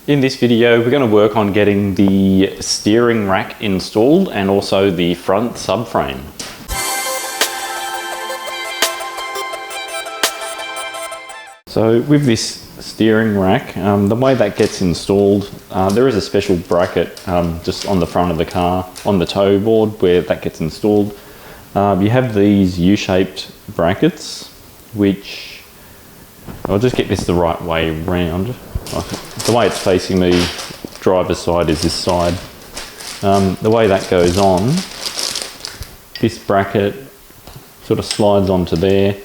In this video, we're going to work on getting the steering rack installed and also the front subframe. So with this steering rack, the way that gets installed, there is a special bracket just on the front of the car, on the toe board where that gets installed. You have these U-shaped brackets, which, I'll just get this the right way round. The way it's facing me, driver's side is this side. The way that goes on, this bracket sort of slides onto there.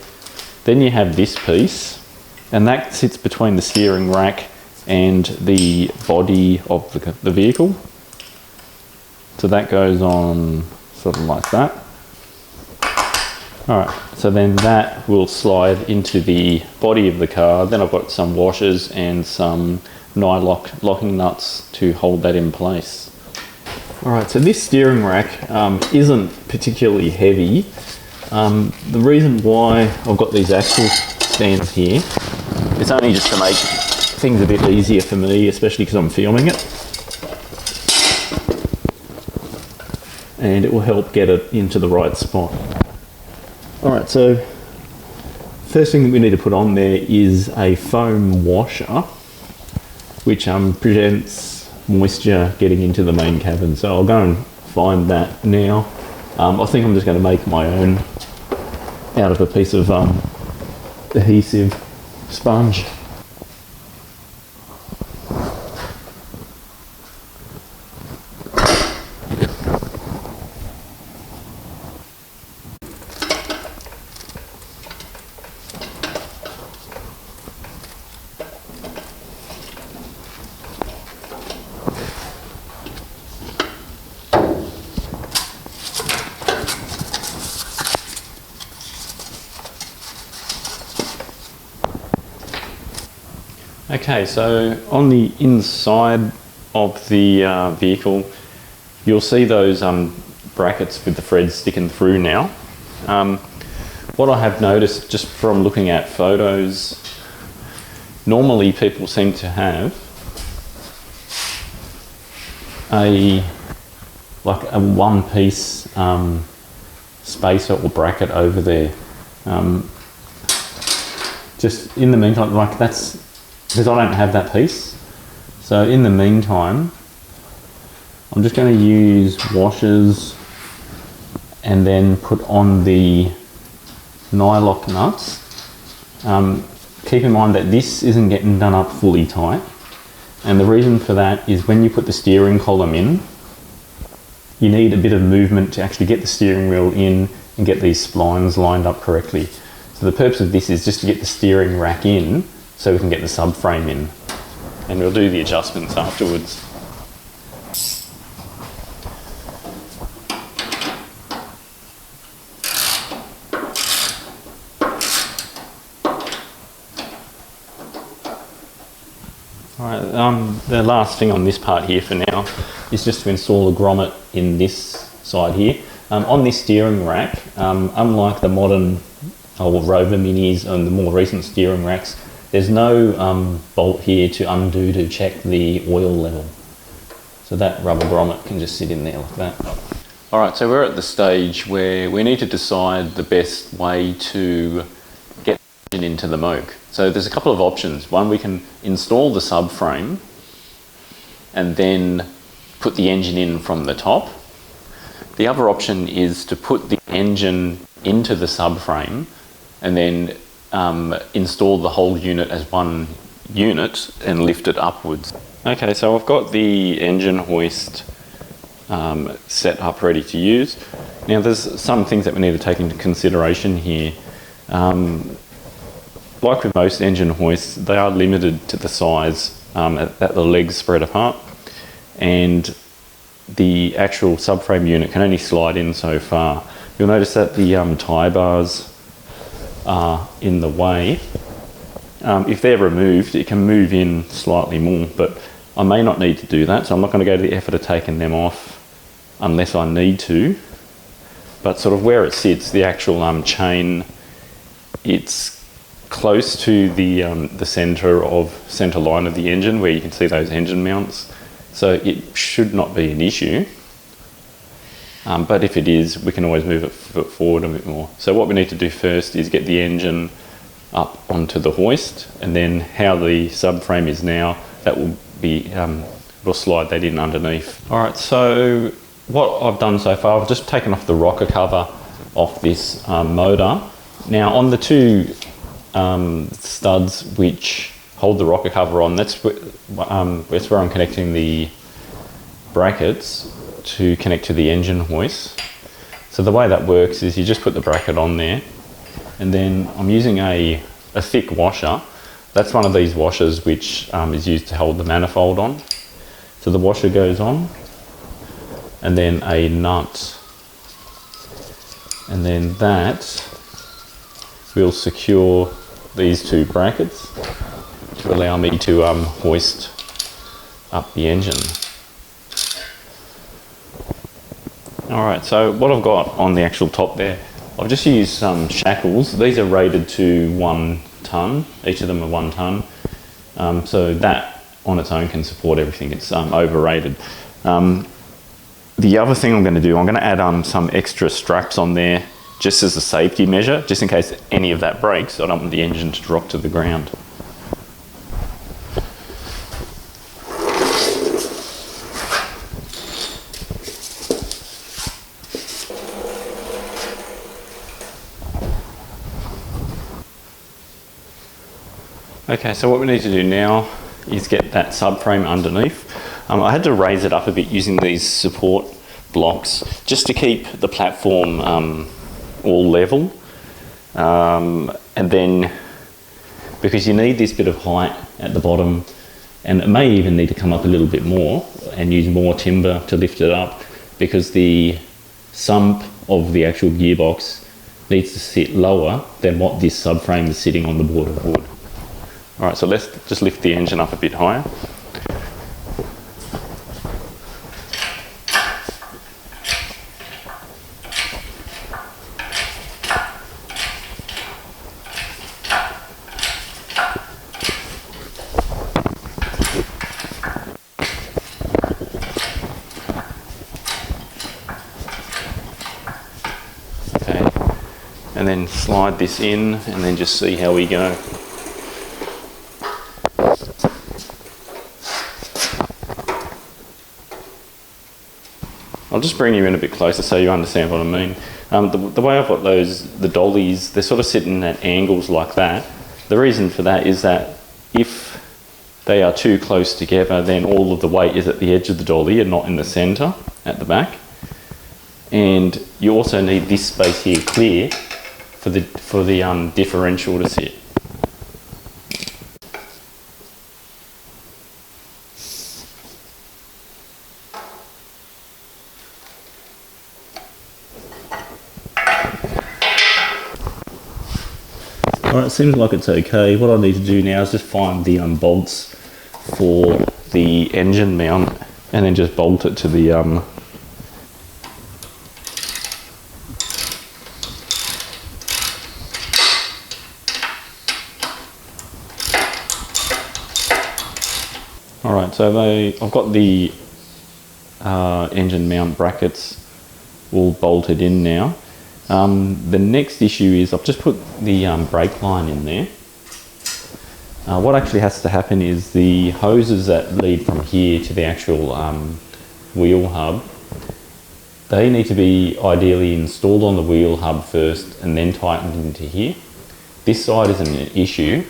Then you have this piece, and that sits between the steering rack and the body of the vehicle. So that goes on sort of like that. Alright, so then that will slide into the body of the car. Then I've got some washers and some nylock locking nuts to hold that in place. Alright, so this steering rack isn't particularly heavy. The reason why I've got these axle stands here, it's only just to make things a bit easier for me, especially because I'm filming it. And it will help get it into the right spot. Alright, so first thing that we need to put on there is a foam washer, which prevents moisture getting into the main cabin. So I'll go and find that now. I think I'm just going to make my own out of a piece of adhesive sponge. Okay, so on the inside of the vehicle, you'll see those brackets with the threads sticking through now. What I have noticed just from looking at photos, normally people seem to have a one-piece spacer or bracket over there. Just in the meantime, like that's because I don't have that piece. So in the meantime, I'm just going to use washers and then put on the nylock nuts. Keep in mind that this isn't getting done up fully tight. And the reason for that is when you put the steering column in, you need a bit of movement to actually get the steering wheel in and get these splines lined up correctly. So the purpose of this is just to get the steering rack in so we can get the subframe in, and we'll do the adjustments afterwards. Alright, the last thing on this part here for now is just to install a grommet in this side here. On this steering rack, unlike the modern Rover Minis and the more recent steering racks, there's no bolt here to undo to check the oil level. So that rubber grommet can just sit in there like that. Alright, so we're at the stage where we need to decide the best way to get the engine into the Moke. So there's a couple of options. One, we can install the subframe and then put the engine in from the top. The other option is to put the engine into the subframe and then install the whole unit as one unit and lift it upwards. Okay, so I've got the engine hoist set up ready to use. Now there's some things that we need to take into consideration here. Like with most engine hoists, they are limited to the size that the legs spread apart, and the actual subframe unit can only slide in so far. You'll notice that the tie bars are in the way. If they're removed, it can move in slightly more, but I may not need to do that, so I'm not going to go to the effort of taking them off unless I need to. But sort of where it sits, the actual chain, it's close to the centre line of the engine, where you can see those engine mounts. So it should not be an issue. But if it is, we can always move it forward a bit more. So what we need to do first is get the engine up onto the hoist, and then how the subframe is now, that will be, we'll slide that in underneath. All right, so what I've done so far, I've just taken off the rocker cover off this motor. Now on the two studs which hold the rocker cover on, that's where I'm connecting the brackets to connect to the engine hoist. So the way that works is you just put the bracket on there, and then I'm using a thick washer. That's one of these washers which is used to hold the manifold on. So the washer goes on, and then a nut, and then that will secure these two brackets to allow me to hoist up the engine. Alright, so what I've got on the actual top there, I've just used some shackles. These are rated to 1 tonne, each of them are 1 tonne. So that on its own can support everything. It's overrated. The other thing I'm going to do, I'm going to add some extra straps on there just as a safety measure, just in case any of that breaks. I don't want the engine to drop to the ground. Okay, so what we need to do now is get that subframe underneath. I had to raise it up a bit using these support blocks just to keep the platform all level. And then, because you need this bit of height at the bottom, and it may even need to come up a little bit more and use more timber to lift it up, because the sump of the actual gearbox needs to sit lower than what this subframe is sitting on the board of wood. Alright, so let's just lift the engine up a bit higher. Okay, and then slide this in and then just see how we go. I'll just bring you in a bit closer so you understand what I mean. The way I've got the dollies, they're sort of sitting at angles like that. The reason for that is that if they are too close together, then all of the weight is at the edge of the dolly and not in the centre at the back. And you also need this space here clear for the differential to sit. Alright, it seems like it's okay. What I need to do now is just find the bolts for the engine mount and then just bolt it to the Alright, so I've got the engine mount brackets all bolted in now. The next issue is I've just put the brake line in there. What actually has to happen is the hoses that lead from here to the actual wheel hub, they need to be ideally installed on the wheel hub first and then tightened into here. This side isn't an issue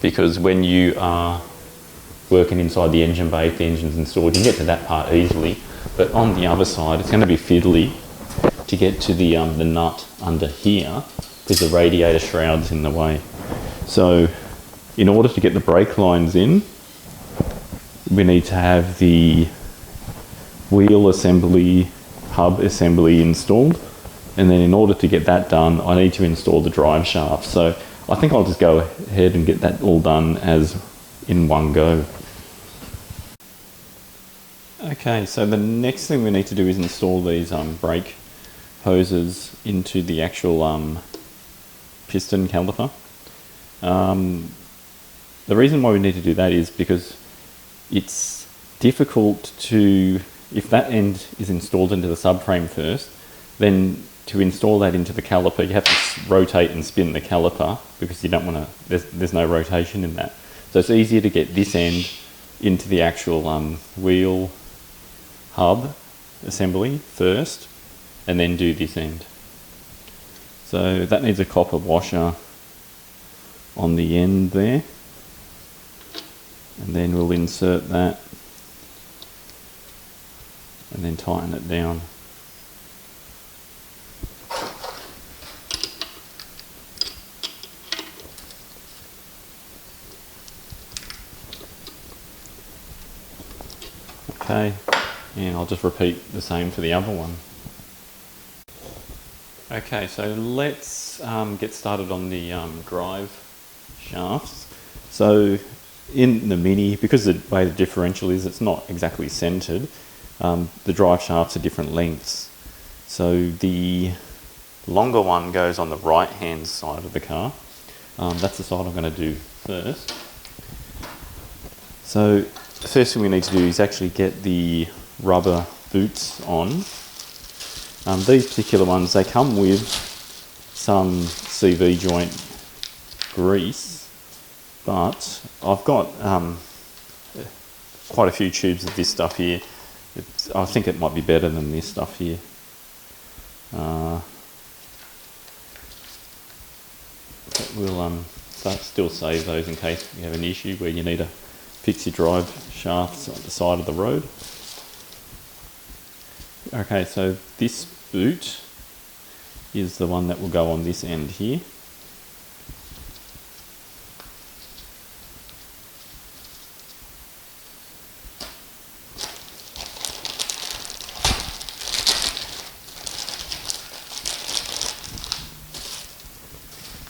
because when you are working inside the engine bay, if the engine's installed, you can get to that part easily. But on the other side, it's going to be fiddly to get to the nut under here because the radiator shroud's in the way. So in order to get the brake lines in, we need to have the wheel assembly, hub assembly installed. And then in order to get that done, I need to install the drive shaft. So I think I'll just go ahead and get that all done as in one go. Okay, so the next thing we need to do is install these brake hoses into the actual piston caliper. The reason why we need to do that is because it's difficult to, if that end is installed into the subframe first, then to install that into the caliper, you have to rotate and spin the caliper because you don't want to, there's no rotation in that. So it's easier to get this end into the actual wheel hub assembly first and then do this end. So that needs a copper washer on the end there, and then we'll insert that and then tighten it down. Okay, and I'll just repeat the same for the other one. Okay, so let's get started on the drive shafts. So in the Mini, because the way the differential is, it's not exactly centered, the drive shafts are different lengths. So the longer one goes on the right hand side of the car. That's the side I'm going to do first. So the first thing we need to do is actually get the rubber boots on. These particular ones, they come with some CV joint grease, but I've got quite a few tubes of this stuff here. I think it might be better than this stuff here. We'll still save those in case you have an issue where you need to fix your drive shafts on the side of the road. Okay, so this boot is the one that will go on this end here.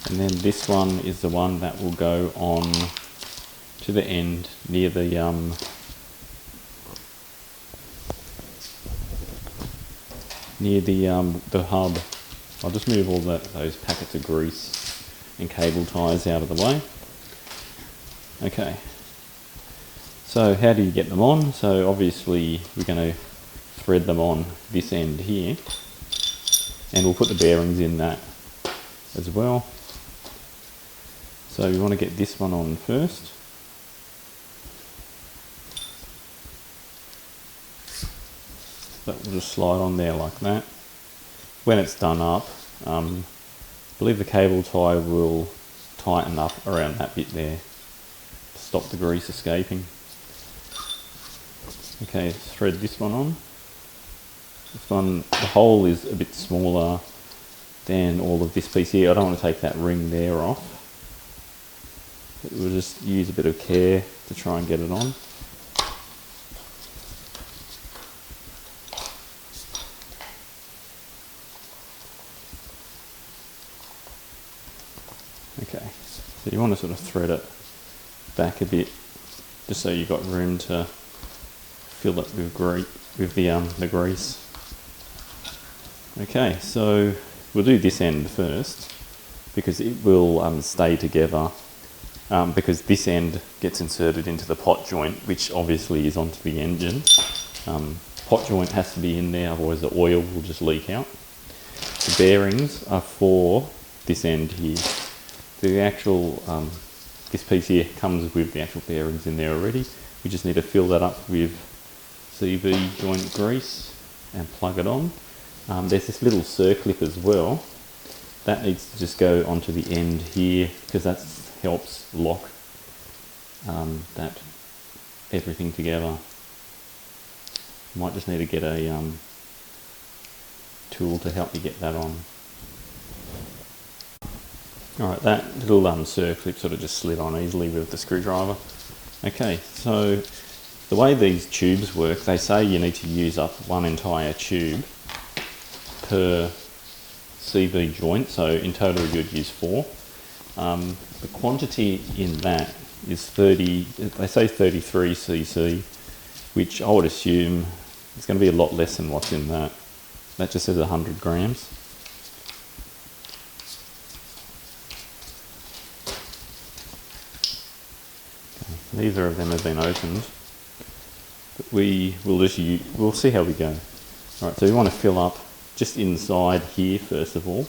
And then this one is the one that will go on to the end near the hub. I'll just move all those packets of grease and cable ties out of the way. Okay, so how do you get them on? So obviously we're going to thread them on this end here, and we'll put the bearings in that as well. So we want to get this one on first. That will just slide on there like that. When it's done up, I believe the cable tie will tighten up around that bit there to stop the grease escaping. Okay, thread this one on. This one, the hole is a bit smaller than all of this piece here. I don't want to take that ring there off. We'll just use a bit of care to try and get it on. Okay, so you want to sort of thread it back a bit, just so you've got room to fill it with the grease. Okay, so we'll do this end first because it will stay together. Because this end gets inserted into the pot joint, which obviously is onto the engine. Pot joint has to be in there, otherwise the oil will just leak out. The bearings are for this end here. The actual, this piece here comes with the actual bearings in there already. We just need to fill that up with CV joint grease and plug it on. There's this little circlip as well. That needs to just go onto the end here because that helps lock that everything together. You might just need to get a tool to help you get that on. Alright, that little circlip sort of just slid on easily with the screwdriver. Okay, so the way these tubes work, they say you need to use up one entire tube per CV joint, so in total you'd use 4. The quantity in that is 30, they say 33 cc, which I would assume is going to be a lot less than what's in that. That just says 100 grams. neither of them have been opened. But we'll see how we go. All right, so we want to fill up just inside here first of all.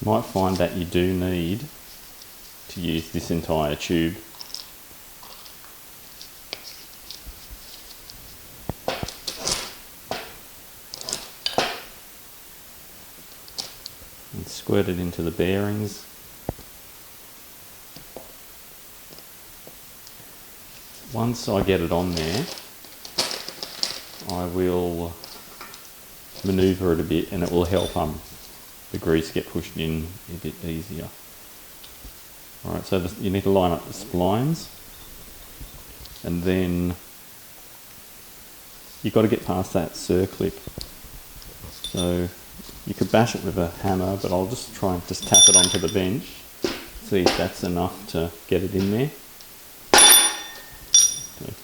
You might find that you do need to use this entire tube. And squirt it into the bearings. Once I get it on there, I will manoeuvre it a bit and it will help the grease get pushed in a bit easier. Alright, so you need to line up the splines, and then you've got to get past that circlip. So you could bash it with a hammer, but I'll just try and just tap it onto the bench, see if that's enough to get it in there. Okay.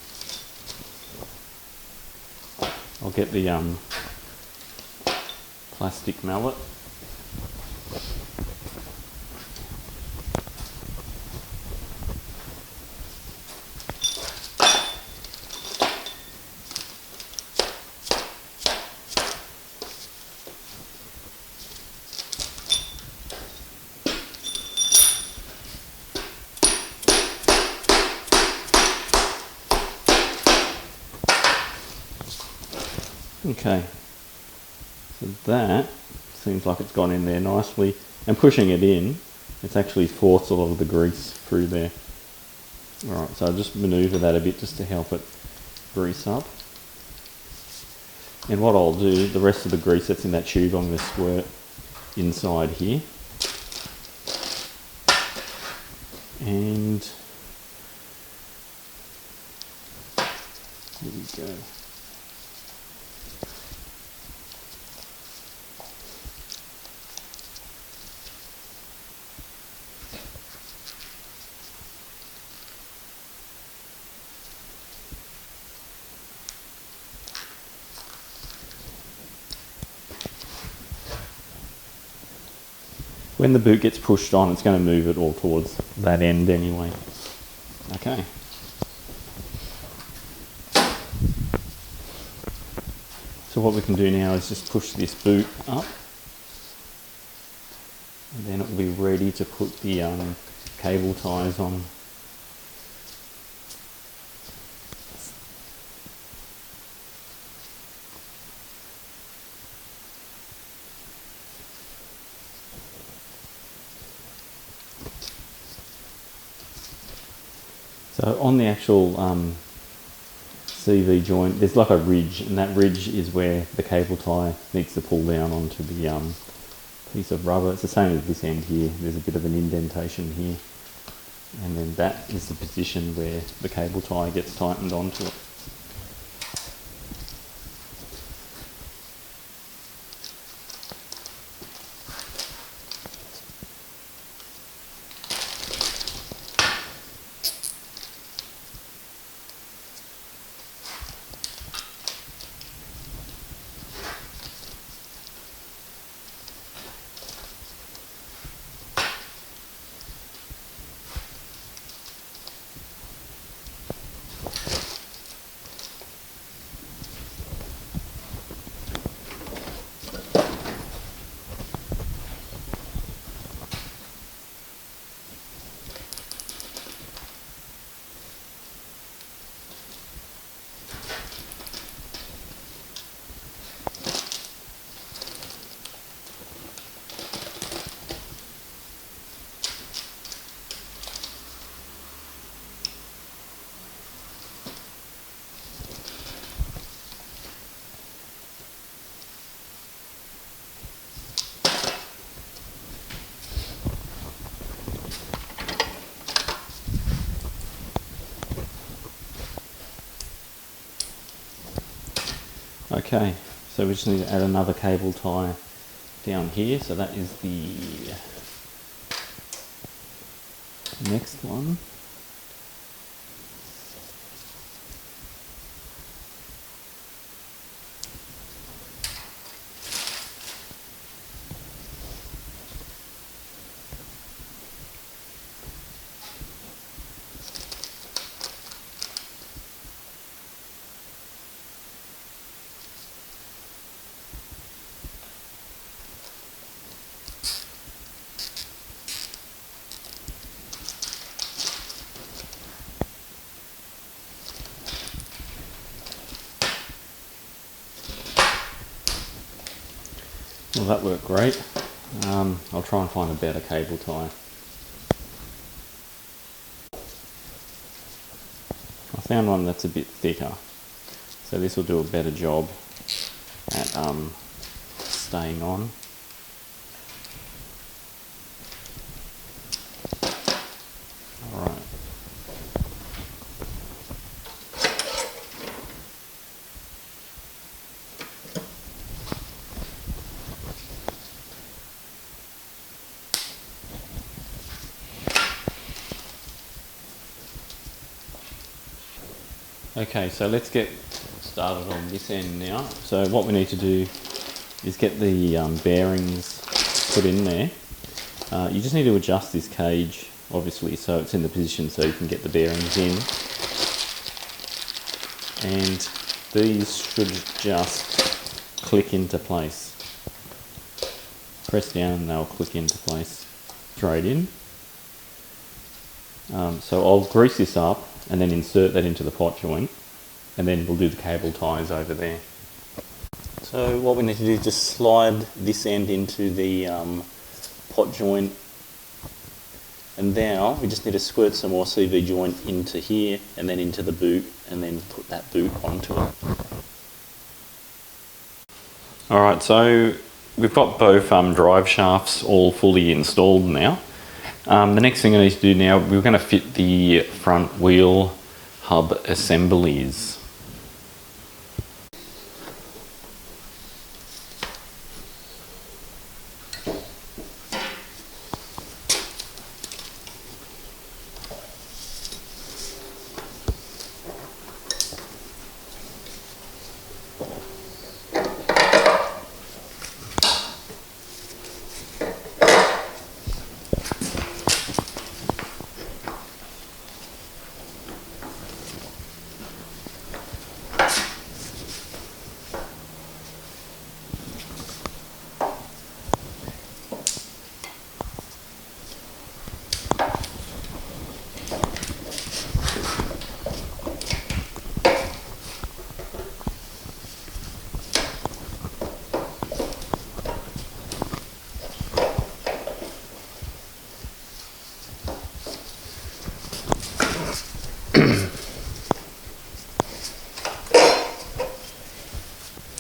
I'll get the plastic mallet. Okay, so that seems like it's gone in there nicely, and pushing it in, it's actually forced a lot of the grease through there. Alright, so I'll just manoeuvre that a bit just to help it grease up. And what I'll do, the rest of the grease that's in that tube, I'm going to squirt inside here. And here we go. When the boot gets pushed on, it's going to move it all towards that end anyway. Okay. So what we can do now is just push this boot up, and then it will be ready to put the cable ties on. So on the actual CV joint, there's like a ridge, and that ridge is where the cable tie needs to pull down onto the piece of rubber. It's the same as this end here. There's a bit of an indentation here, and then that is the position where the cable tie gets tightened onto it. Okay, so we just need to add another cable tie down here, so that is the next one. Well, that worked great. I'll try and find a better cable tie. I found one that's a bit thicker, so this will do a better job at staying on. Alright. Okay, so let's get started on this end now. So what we need to do is get the bearings put in there. You just need to adjust this cage, obviously, so it's in the position so you can get the bearings in. And these should just click into place. Press down and they'll click into place straight in. So I'll grease this up and then insert that into the pot joint, and then we'll do the cable ties over there. So what we need to do is just slide this end into the pot joint, and now we just need to squirt some more CV joint into here and then into the boot, and then put that boot onto it. Alright, so we've got both drive shafts all fully installed now. The next thing I need to do now, we're going to fit the front wheel hub assemblies.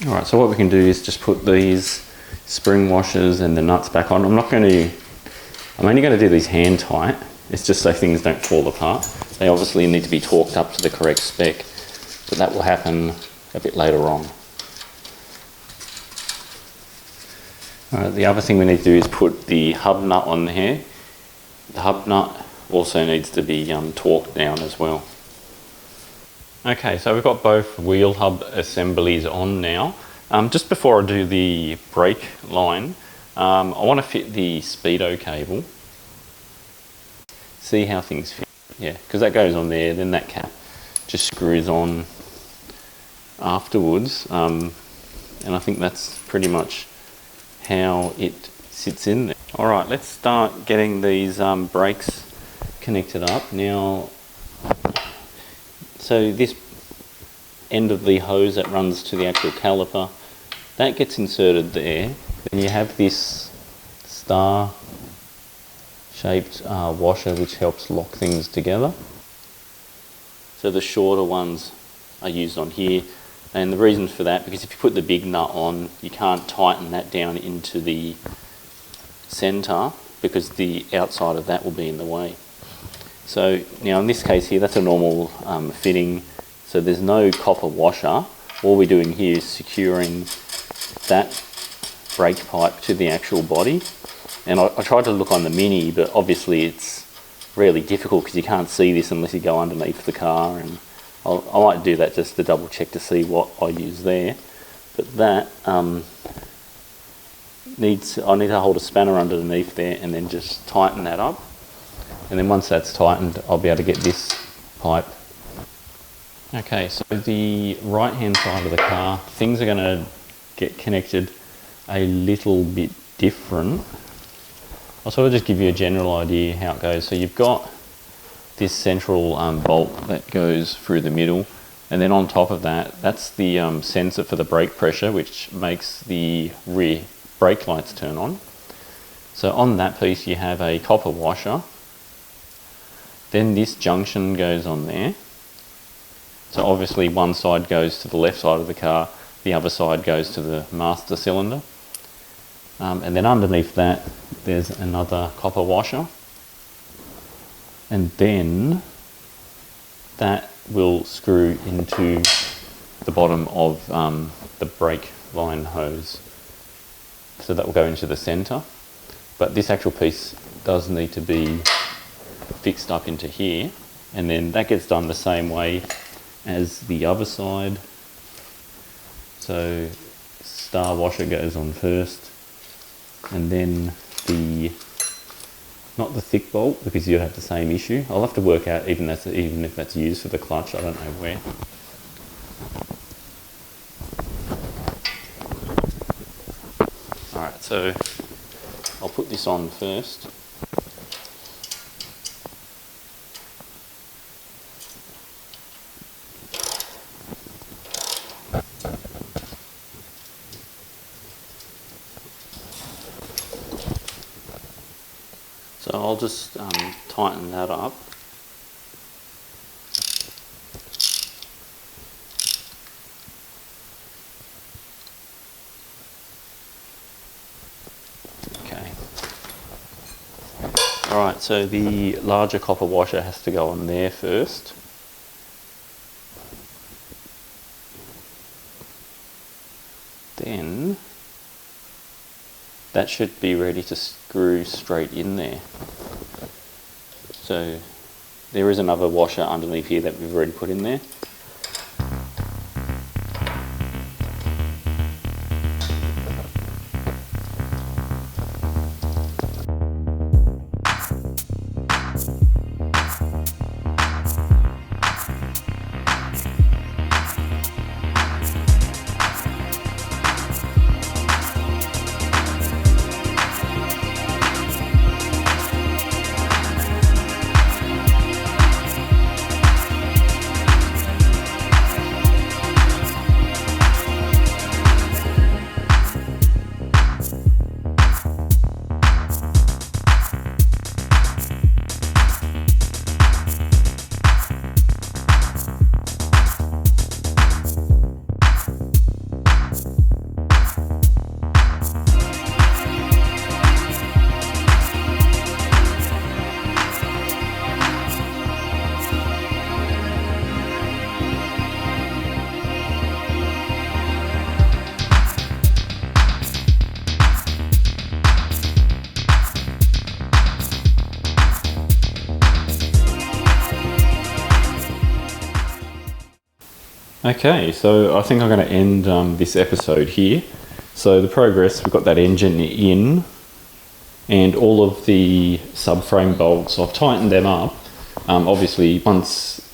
Alright, so what we can do is just put these spring washers and the nuts back on. I'm only going to do these hand tight. It's just so things don't fall apart. They obviously need to be torqued up to the correct spec, but that will happen a bit later on. Alright, the other thing we need to do is put the hub nut on here. The hub nut also needs to be torqued down as well. Okay, so we've got both wheel hub assemblies on now. Just before I do the brake line, I want to fit the speedo cable. See how things fit. Yeah, because that goes on there, then that cap just screws on afterwards. And I think that's pretty much how it sits in there. Alright, let's start getting these brakes connected up. Now, so this end of the hose that runs to the actual caliper, that gets inserted there. Then you have this star shaped washer which helps lock things together. So the shorter ones are used on here, and the reason for that, because if you put the big nut on, you can't tighten that down into the center because the outside of that will be in the way. So now in this case here, that's a normal fitting, so there's no copper washer. All we're doing here is securing that brake pipe to the actual body. And I tried to look on the Mini, but obviously it's really difficult because you can't see this unless you go underneath the car, and I might do that just to double check to see what I use there. But that I need to hold a spanner underneath there and then just tighten that up. And then once that's tightened, I'll be able to get this pipe. Okay, so the right hand side of the car, things are going to get connected a little bit different. I'll sort of just give you a general idea how it goes. So you've got this central bolt that goes through the middle, and then on top of that, that's the sensor for the brake pressure, which makes the rear brake lights turn on. So on that piece you have a copper washer. Then this junction goes on there. So obviously one side goes to the left side of the car, the other side goes to the master cylinder. And then underneath that there's another copper washer. And then that will screw into the bottom of the brake line hose. So that will go into the centre. But this actual piece does need to be fixed up into here, and then that gets done the same way as the other side. So star washer goes on first, and then not the thick bolt, because you have the same issue. I'll have to work out even if that's used for the clutch, I don't know where. Alright, so I'll put this on first. So I'll just tighten that up. Okay. Alright, so the larger copper washer has to go on there first. Then that should be ready to screw straight in there. So there is another washer underneath here that we've already put in there. Okay, so I think I'm going to end this episode here. So the progress, we've got that engine in and all of the subframe bolts, I've tightened them up. Obviously,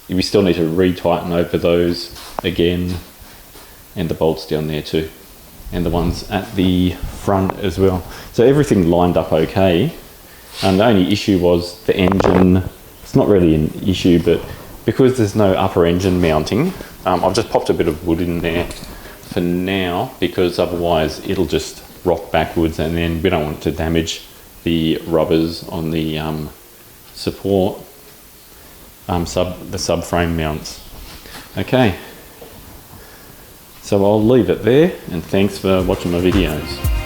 we still need to re-tighten over those again, and the bolts down there too, and the ones at the front as well. So everything lined up okay. The only issue was the engine. It's not really an issue, but because there's no upper engine mounting, I've just popped a bit of wood in there for now, because otherwise it'll just rock backwards, and then we don't want it to damage the rubbers on the support, the subframe mounts. Okay, so I'll leave it there, and thanks for watching my videos.